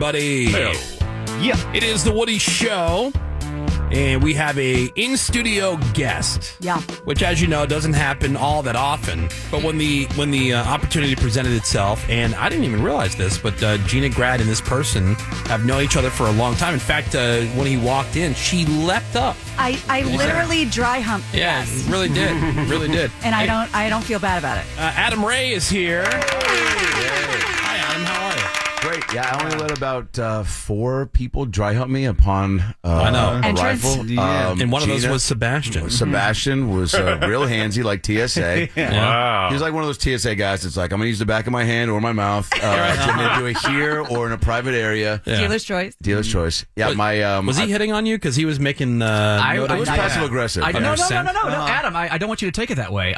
everybody. Hello. Yeah, it is the Woody Show, and we have a in-studio guest. Yeah. Which, as you know, doesn't happen all that often. But when the opportunity presented itself, and I didn't even realize this, but Gina Grad and this person have known each other for a long time. In fact, when he walked in, she leapt up. I literally dry humped the Yeah, guest. really did. Really did. And I don't feel bad about it. Adam Ray is here. Hi, Adam. How are you? Great. Yeah, I only let about 4 people dry hump me upon I know. Entrance. arrival. Yeah. And one of those Gina- was Sebastian. Sebastian was real handsy, like TSA. Wow. He was like one of those TSA guys that's like, I'm going to use the back of my hand or my mouth. I'm going to do it here or in a private area. Yeah. Dealer's choice. Dealer's choice. Yeah, Was he hitting on you? Because he was making... It was passive aggressive. No, Understand? Adam, I don't want you to take it that way.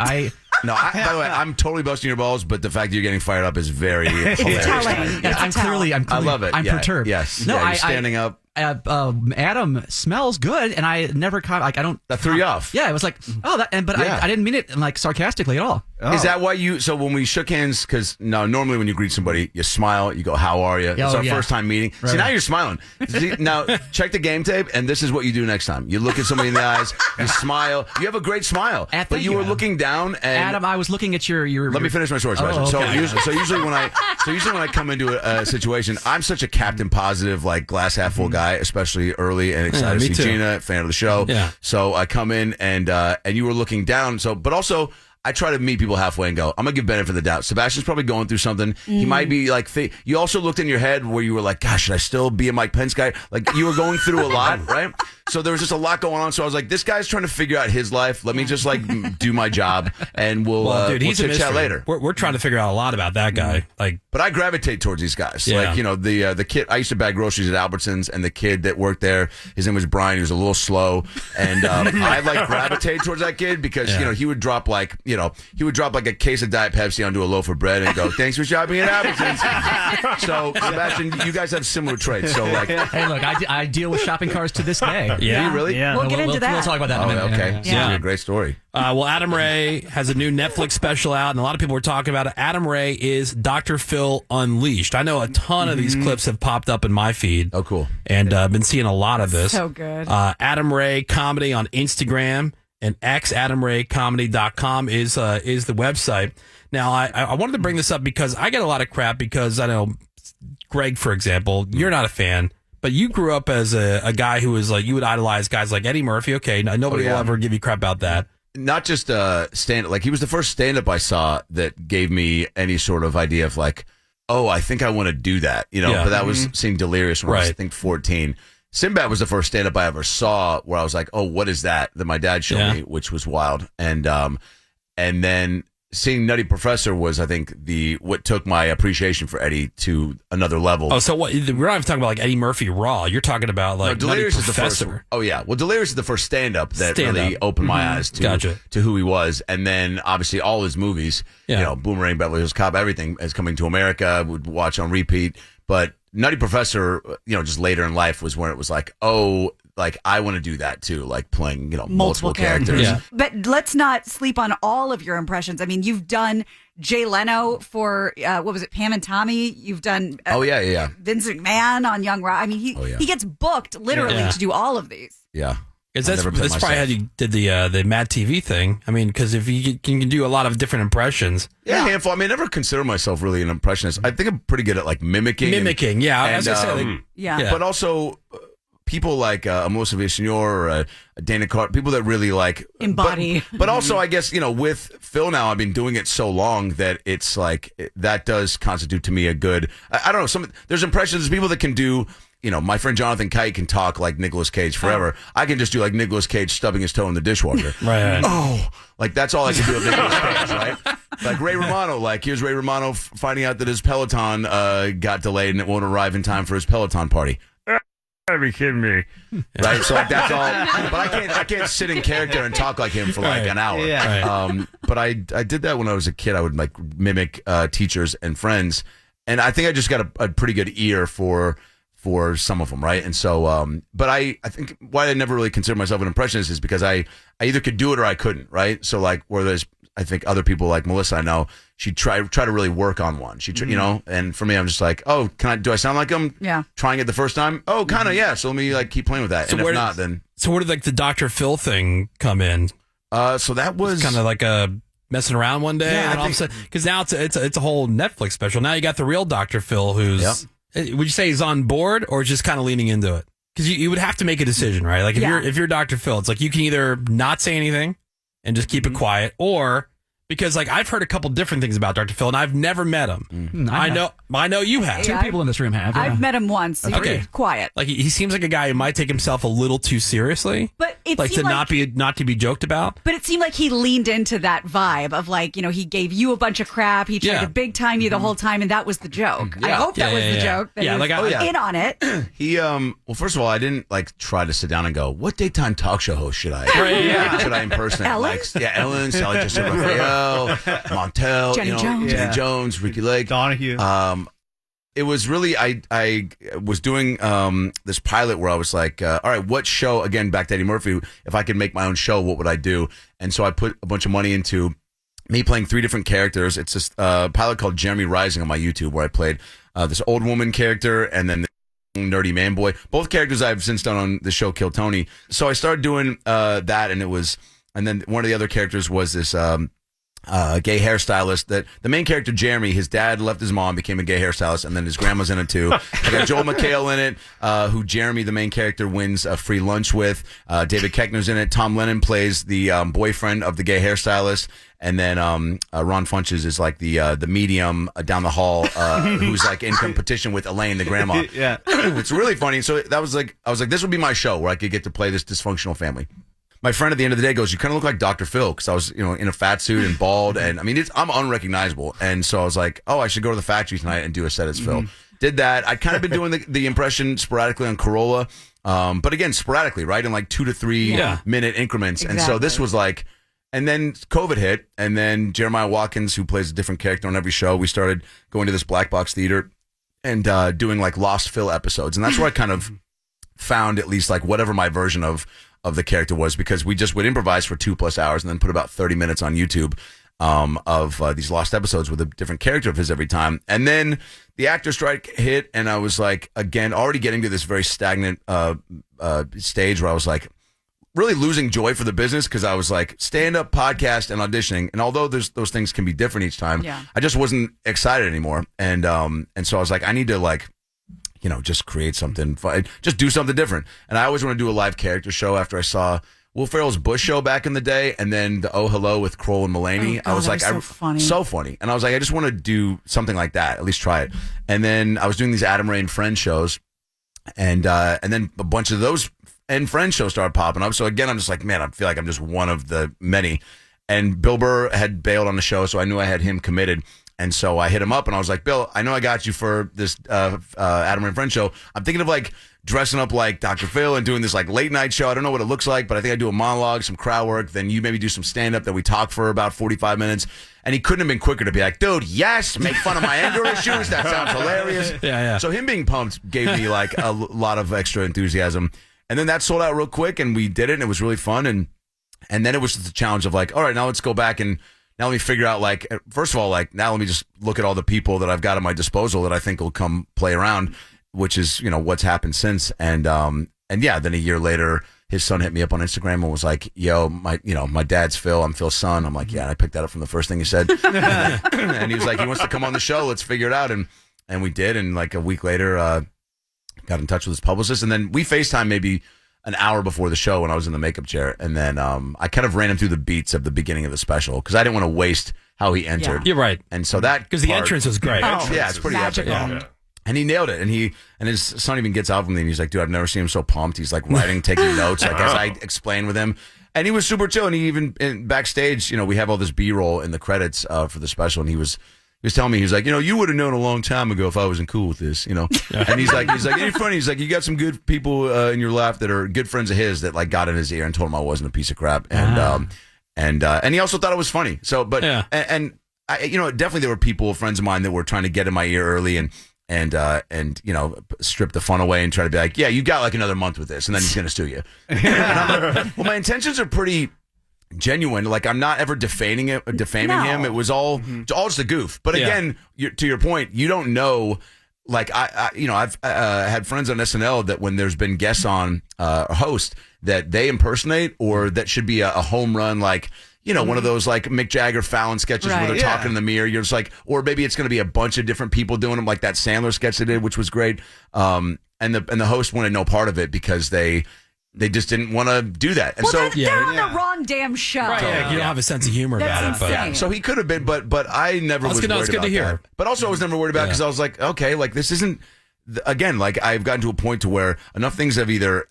No, by the way, I'm totally busting your balls, but the fact that you're getting fired up is very hilarious. telling. Yeah, I'm clearly, I love it. I'm Yeah, perturbed. yes. No, Yeah, you're standing up. Adam smells good, and I never like I don't. That threw you off. Yeah, it was like but Yeah. I didn't mean it like sarcastically at all. Is that why you? So when we shook hands, because normally when you greet somebody, you smile, you go, "How are you?" It's our first time meeting. Right. See, now you're smiling. See, now check the game tape, and this is what you do next time. You look at somebody in the eyes, you smile. You have a great smile, Thank but you you, were Adam. looking down. And Adam, I was looking at your. let me finish my story, Sebastian. Oh, okay. So usually when I come into a situation, I'm such a captain positive, like glass half full guy, especially early and excited me to see too. Gina, fan of the show. Yeah. So I come in and you were looking down. So, but also I try to meet people halfway and go, I'm gonna give benefit of the doubt. Sebastian's probably going through something. He might be like, you also looked in your head where you were like, gosh, should I still be a Mike Pence guy? Like you were going through a lot, right? So there was just a lot going on. So I was like, this guy's trying to figure out his life. Let me just like do my job, and we'll he's a chit chat mystery. later. We're trying to figure out a lot about that guy. Like, But I gravitate towards these guys. Yeah. Like, you know, the kid, I used to bag groceries at Albertsons, and the kid that worked there, his name was Brian. He was a little slow. And I like gravitate towards that kid because, Yeah. you know, he would drop like a case of Diet Pepsi onto a loaf of bread and go, thanks for shopping at Albertsons. So, Sebastian, you guys have similar traits. So, like, Hey, look, I deal with shopping carts to this day. do you really? Yeah, We'll get into that. We'll talk about that in a Oh, minute. okay. Yeah. Sounds like a great story. well, Adam Ray has a new Netflix special out, and a lot of people were talking about it. Adam Ray is Dr. Phil Unleashed. I know a ton of these clips have popped up in my feed. Oh, cool. And I've been seeing a lot of this. So good. Adam Ray Comedy on Instagram and xadamraycomedy.com is the website. Now, I wanted to bring this up because I get a lot of crap because I know Greg, for example, you're not a fan. But you grew up as a guy who was like, you would idolize guys like Eddie Murphy. Okay, nobody will ever give you crap about that. Not just stand-up. Like, he was the first stand-up I saw that gave me any sort of idea of like, oh, I think I want to do that. You know, Yeah. but that was seeing Delirious when I was, I Right. think, 14. Sinbad was the first stand-up I ever saw where I was like, oh, what is that? That my dad showed me, which was wild. And then seeing Nutty Professor was, I think, what took my appreciation for Eddie to another level. Oh, so what? We're not even talking about like Eddie Murphy Raw. You're talking about like No, Delirious Nutty is the first. Professor. Oh yeah, well, Delirious is the first stand-up that Stand-up. really opened my eyes Gotcha. to who he was, and then obviously all his movies, Yeah. you know, Boomerang, Beverly Hills Cop, everything is coming to America. I would watch on repeat, but Nutty Professor, you know, just later in life was when it was like, oh, like I want to do that too, like playing, you know, multiple characters. Yeah. But let's not sleep on all of your impressions. I mean, you've done Jay Leno for, what was it, Pam and Tommy? You've done Oh yeah. Vince McMahon on Young Rock. I mean, he gets booked literally Yeah. to do all of these. Yeah. Because I've that's never played probably how myself. you did the Mad TV thing. I mean, because if you can do a lot of different impressions. Yeah, a handful. I mean, I never consider myself really an impressionist. I think I'm pretty good at like mimicking. Yeah. and, As I said, like, Yeah. But also people like Melissa Villaseñor or Dana Carvey, people that really like Embody. But also, I guess, you know, with Phil now, I've been doing it so long that it's like that does constitute to me a good. I don't know. There's impressions. There's people that can do. You know, my friend Jonathan Kite can talk like Nicolas Cage forever. I can just do like Nicolas Cage stubbing his toe in the dishwasher. Right. Oh, like that's all I can do with Nicolas Cage, right? Like Ray Romano, like here's Ray Romano finding out that his Peloton got delayed and it won't arrive in time for his Peloton party. Are you kidding me? Right, so like that's all. But I can't sit in character and talk like him for like an hour. Yeah. Right. But I did that when I was a kid. I would like mimic teachers and friends, and I think I just got a pretty good ear for some of them, right? And so, but I think why I never really consider myself an impressionist is because I either could do it or I couldn't, right? So like where there's I think other people like Melissa, I know, she try to really work on one. She, you know, and for me, I'm just like, oh, do I sound like him? Yeah. Trying it the first time? Oh, kind of, yeah. So let me like keep playing with that. So and if not, then. So where did like the Dr. Phil thing come in? So that was kind of like a messing around one day, Yeah, and all of a sudden, because now it's a whole Netflix special. Now you got the real Dr. Phil, who's would you say he's on board or just kind of leaning into it? Because you would have to make a decision, right? Like if you're Dr. Phil, it's like you can either not say anything and just keep it quiet, or because like I've heard a couple different things about Dr. Phil, and I've never met him. I know you have. Two people in this room have. Yeah. I've met him once. He's pretty quiet. Like he seems like a guy who might take himself a little too seriously, but it like to seemed not to be joked about. But it seemed like he leaned into that vibe of like, you know, he gave you a bunch of crap. He tried to big time you the whole time, and that was the joke. I hope that was the joke. That he was in on it. He well, first of all, I didn't like try to sit down and go, what daytime talk show host should I? Should I impersonate? Ellen? Like, Ellen, Sally Jessica Raphael, Montel, Jenny Jones, Ricky Lake, Donahue. It was really I was doing this pilot where I was like, all right, what show, again, back to Eddie Murphy, if I could make my own show, what would I do? And so I put a bunch of money into me playing 3 different characters. It's this pilot called Jeremy Rising on my YouTube where I played this old woman character and then the nerdy man boy. Both characters I've since done on the show Kill Tony. So I started doing that, and then one of the other characters was this gay hairstylist. That the main character Jeremy, his dad left his mom, became a gay hairstylist, and then his grandma's in it too. I got Joel McHale in it, who Jeremy, the main character, wins a free lunch with. David Koechner's in it. Tom Lennon plays the boyfriend of the gay hairstylist. And then Ron Funches is like the medium down the hall who's like in competition with Elaine, the grandma. Yeah. It's really funny. So that was like, I was like, this would be my show where I could get to play this dysfunctional family. My friend at the end of the day goes, you kind of look like Dr. Phil, because I was, in a fat suit and bald, and I mean, I'm unrecognizable. And so I was like, oh, I should go to the factory tonight and do a set as Phil. Did that. I'd kind of been doing the impression sporadically on Corolla, but again, sporadically, right, in like 2 to 3 minute increments. Exactly. And so this was like, and then COVID hit, and then Jeremiah Watkins, who plays a different character on every show, we started going to this black box theater and doing like Lost Phil episodes, and that's where I kind of found at least like whatever my version of the character was, because we just would improvise for 2+ hours and then put about 30 minutes on YouTube of these lost episodes with a different character of his every time. And then the actor strike hit, and I was like, again, already getting to this very stagnant stage where I was like really losing joy for the business, because I was like stand-up, podcast, and auditioning. And although those things can be different each time, I just wasn't excited anymore. And so I was like, I need to like, just create something fun, just do something different. And I always want to do a live character show after I saw Will Ferrell's Bush show back in the day, and then the Oh Hello with Kroll and Mulaney. I was like, so funny. So funny. And I was like, I just want to do something like that, at least try it. And then I was doing these Adam Ray and Friends shows, and then a bunch of those and Friends shows started popping up. So again, I'm just like, man, I feel like I'm just one of the many. And Bill Burr had bailed on the show, so I knew I had him committed. And so I hit him up and I was like, Bill, I know I got you for this Adam and Friends show. I'm thinking of like dressing up like Dr. Phil and doing this like late night show. I don't know what it looks like, but I think I do a monologue, some crowd work. Then you maybe do some stand up that we talk for about 45 minutes. And he couldn't have been quicker to be like, dude, yes, make fun of my anger issues. That sounds hilarious. Yeah. So him being pumped gave me like a lot of extra enthusiasm. And then that sold out real quick, and we did it, and it was really fun. And then it was just a challenge of like, all right, now let's go back and now let me figure out, like, first of all, like, now let me just look at all the people that I've got at my disposal that I think will come play around, which is, what's happened since. And yeah, then a year later, his son hit me up on Instagram and was like, yo, my dad's Phil. I'm Phil's son. I'm like, yeah, and I picked that up from the first thing he said. And he was like, he wants to come on the show. Let's figure it out. And we did. And like a week later, got in touch with his publicist. And then we FaceTime maybe an hour before the show when I was in the makeup chair. And then I kind of ran him through the beats of the beginning of the special, because I didn't want to waste how he entered. You're right. And so that, because the entrance was great. Yeah, it's pretty epic. magical. And he nailed it. And his son even gets out from me and he's like, dude, I've never seen him so pumped. He's like writing, taking notes, like as I explained with him. And he was super chill. And he even backstage, we have all this B-roll in the credits for the special. And he was telling me, he's like, you would have known a long time ago if I wasn't cool with this, And he's like, you're funny. He's like, you got some good people in your life that are good friends of his that like got in his ear and told him I wasn't a piece of crap. And he also thought it was funny. So, but and I, definitely there were people, friends of mine, that were trying to get in my ear early and strip the fun away and try to be like, yeah, you got like another month with this, and then he's gonna sue you. And I'm like, well, my intentions are pretty genuine. Like, I'm not ever defaming him. It was all just a goof. But again, to your point, you don't know. Like, I've had friends on SNL that when there's been guests on a host that they impersonate or that should be a home run, like, one of those like Mick Jagger Fallon sketches where they're talking in the mirror. You're just like, or maybe it's going to be a bunch of different people doing them, like that Sandler sketch they did, which was great. And the host wanted no part of it because they just didn't want to do that. And they're on the wrong damn show. Right, you don't have a sense of humor about it. But so he could have been, but I never was worried about good to hear. that. But also I was never worried about it because I was like, okay, like this isn't, again, like I've gotten to a point to where enough things have either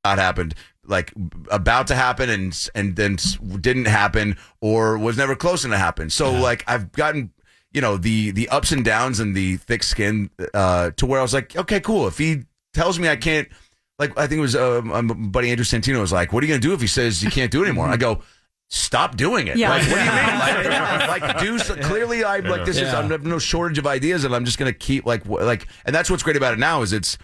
not happened, like about to happen and then didn't happen or was never close enough to happen. So like I've gotten, the ups and downs and the thick skin to where I was like, okay, cool. If he tells me I can't, like I think it was my buddy Andrew Santino was like, what are you going to do if he says you can't do it anymore? I go, stop doing it. Yeah. Like, what do you mean? Clearly I'm like, I have no shortage of ideas and I'm just going to keep like, and that's what's great about it now is it's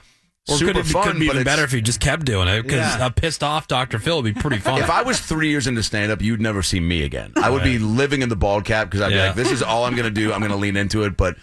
super fun. Could be even better if you just kept doing it because a pissed off Dr. Phil would be pretty fun. If I was 3 years into stand-up, you'd never see me again. I would be living in the bald cap because I'd be like, this is all I'm going to do. I'm going to lean into it. But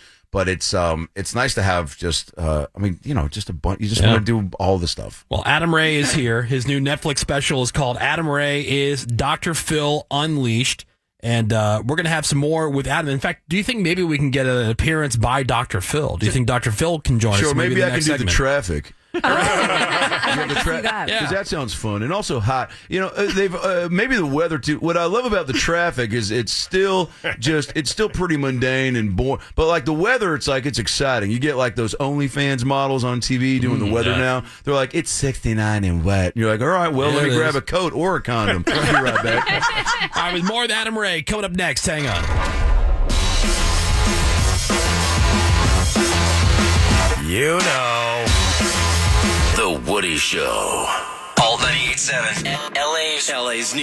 it's nice to have just, just a bunch. You just want to do all the stuff. Well, Adam Ray is here. His new Netflix special is called Adam Ray is Dr. Phil Unleashed. And we're going to have some more with Adam. In fact, do you think maybe we can get an appearance by Dr. Phil? Do you think Dr. Phil can join us? Sure, maybe I can do segment? the traffic. That. Because that sounds fun and also hot. They've maybe the weather too. What I love about the traffic is it's still pretty mundane and boring. But like the weather, it's like it's exciting. You get like those OnlyFans models on TV doing the weather now. They're like, it's 69 and wet. And you're like, all right, well, let me grab a coat or a condom. I'll be right back. All right, with more with Adam Ray coming up next. Hang on. The Woody Show. All 98.7. LA's